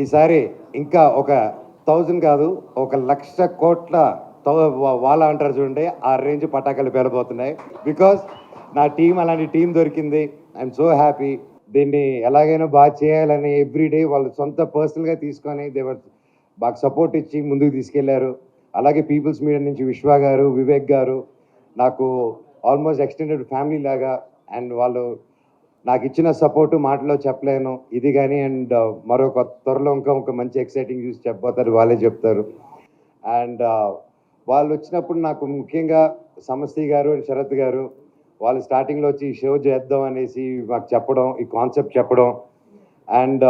ఈసారి ఇంకా ఒక 1000 కాదు, ఒక 1,00,000 కోట్ల వాళ్ళ అంటారు చూడండి, ఆ రేంజ్ పటాకాలు పేలబోతున్నాయి. బికాస్ నా టీం అలాంటి టీం దొరికింది. I'm so happy. దీన్ని ఎలాగైనా బాగా చేయాలని ఎవ్రీడే వాళ్ళు సొంత పర్సనల్గా తీసుకొని దేవర్ బాగా సపోర్ట్ ఇచ్చి ముందుకు తీసుకెళ్లారు. అలాగే పీపుల్స్ మీడియా నుంచి విశ్వ గారు, వివేక్ గారు నాకు ఆల్మోస్ట్ ఎక్స్టెండెడ్ ఫ్యామిలీ లాగా. అండ్ వాళ్ళు నాకు ఇచ్చిన సపోర్టు మాటలో చెప్పలేను ఇది కానీ. అండ్ మరొక త్వరలో ఇంకా మంచి ఎక్సైటింగ్ న్యూస్ చెప్పబోతారు, వాళ్ళే చెప్తారు. అండ్ వాళ్ళు వచ్చినప్పుడు నాకు ముఖ్యంగా సమస్తి గారు అండ్ శరత్ గారు వాళ్ళు స్టార్టింగ్లో వచ్చి ఈ షో చేద్దాం అనేసి మాకు చెప్పడం, ఈ కాన్సెప్ట్ చెప్పడం. అండ్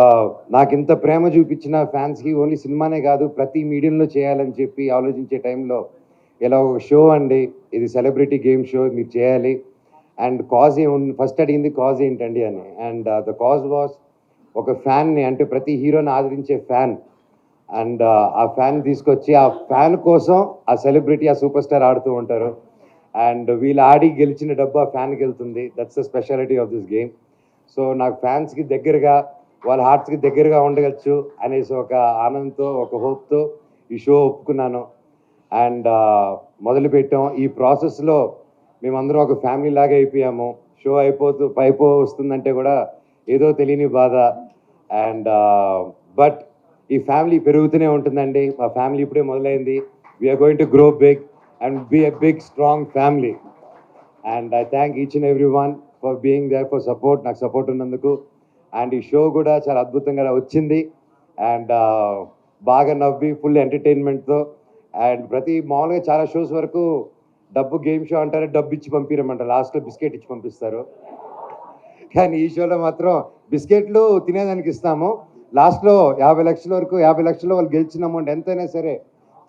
నాకు ఇంత ప్రేమ చూపించిన ఫ్యాన్స్కి ఓన్లీ సినిమానే కాదు ప్రతి మీడియంలో చేయాలని చెప్పి ఆలోచించే టైంలో ఇలా ఒక షో అండి, ఇది సెలబ్రిటీ గేమ్ షో, మీరు చేయాలి. అండ్ కాజ్ ఫస్ట్ అడిగింది కాజ్ ఏంటండి అని. అండ్ ద కాజ్ వాస్ ఒక ఫ్యాన్ని, అంటే ప్రతి హీరోని ఆదరించే ఫ్యాన్. అండ్ ఆ ఫ్యాన్ తీసుకొచ్చి ఆ ఫ్యాన్ కోసం ఆ సెలబ్రిటీ, ఆ సూపర్ స్టార్ ఆడుతూ ఉంటారు. అండ్ వీళ్ళు ఆడి గెలిచిన డబ్బు ఆ ఫ్యాన్కి వెళ్తుంది. That's the speciality of this game. So నాకు ఫ్యాన్స్కి దగ్గరగా, వాళ్ళ హార్ట్స్కి దగ్గరగా ఉండగచ్చు అనేసి ఒక ఆనందంతో, ఒక హోప్తో ఈ షో ఒప్పుకున్నాను. అండ్ మొదలుపెట్టాం. ఈ ప్రాసెస్లో మేమందరం ఒక ఫ్యామిలీ లాగా అయిపోయాము. షో వస్తుందంటే కూడా ఏదో తెలియని బాధ. అండ్ బట్ ఈ ఫ్యామిలీ పెరుగుతూనే ఉంటుందండి. మా ఫ్యామిలీ ఇప్పుడే మొదలైంది. We are going to grow big and be a big strong family. And I thank each and every one for being there for support, నాకు సపోర్ట్ ఉన్నందుకు. అండ్ ఈ షో కూడా చాలా అద్భుతంగా వచ్చింది. అండ్ బాగా నవ్వి ఫుల్ ఎంటర్టైన్మెంట్తో. అండ్ మామూలుగా చాలా షోస్ వరకు డబ్బు గేమ్ షో అంటారు, డబ్బు ఇచ్చి పంపిరమంటారు, లాస్ట్లో బిస్కెట్ ఇచ్చి పంపిస్తారు. కానీ ఈ షోలో మాత్రం బిస్కెట్లు తినేదానికి ఇస్తాము, లాస్ట్లో 50 లక్షల వరకు, 50 లక్షల్లో వాళ్ళు గెలిచిన అమౌంట్ ఎంతైనా సరే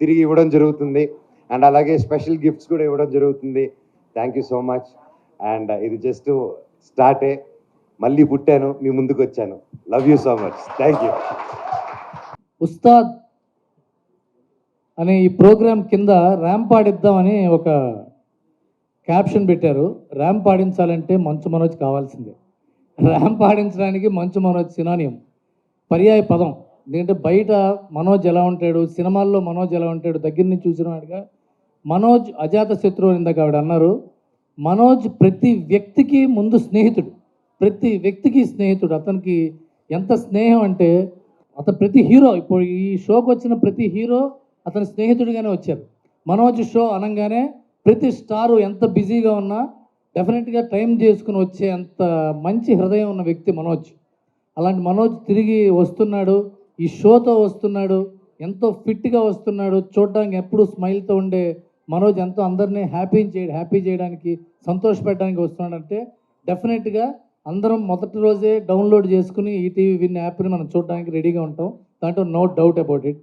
తిరిగి ఇవ్వడం జరుగుతుంది. అండ్ అలాగే స్పెషల్ గిఫ్ట్స్ కూడా ఇవ్వడం జరుగుతుంది. Thank you so much. And ఇది జస్ట్ స్టార్టే, మళ్ళీ పుట్టాను, మీ ముందుకు వచ్చాను. Love you so much. Thank you. Ustad అనే ఈ ప్రోగ్రాం కింద ర్యాంప్ ఆడిద్దామని ఒక క్యాప్షన్ పెట్టారు. ర్యాంప్ ఆడించాలంటే మంచు మనోజ్ కావాల్సిందే. ర్యాంప్ ఆడించడానికి మంచు మనోజ్ సినానియం, పర్యాయ పదం. ఎందుకంటే బయట మనోజ్ ఎలా ఉంటాడు, సినిమాల్లో మనోజ్ ఎలా ఉంటాడు, దగ్గర నుంచి చూసినవాడిగా మనోజ్ అజాత శత్రువు ఇందాక ఆవిడ అన్నారు. మనోజ్ ప్రతి వ్యక్తికి ముందు స్నేహితుడు, ప్రతి వ్యక్తికి స్నేహితుడు. అతనికి ఎంత స్నేహం అంటే అతను ప్రతి హీరో, ఇప్పుడు ఈ షోకి వచ్చిన ప్రతి హీరో అతని స్నేహితుడిగానే వచ్చారు. మనోజ్ షో అనగానే ప్రతి స్టారు ఎంత బిజీగా ఉన్నా డెఫినెట్గా టైం చేసుకుని వచ్చే అంత మంచి హృదయం ఉన్న వ్యక్తి మనోజ్. అలాంటి మనోజ్ తిరిగి వస్తున్నాడు, ఈ షోతో వస్తున్నాడు, ఎంతో ఫిట్గా వస్తున్నాడు. చూడడానికి ఎప్పుడు స్మైల్తో ఉండే మనోజ్ ఎంతో అందరినీ హ్యాపీ చేయడానికి, సంతోషపెట్టడానికి వస్తున్నాడంటే డెఫినెట్గా అందరం మొదటి రోజే డౌన్లోడ్ చేసుకుని ఈటీవీ విన్ యాప్ని మనం చూడడానికి రెడీగా ఉంటాం. దాంట్లో నో డౌట్ అబౌట్ ఇట్.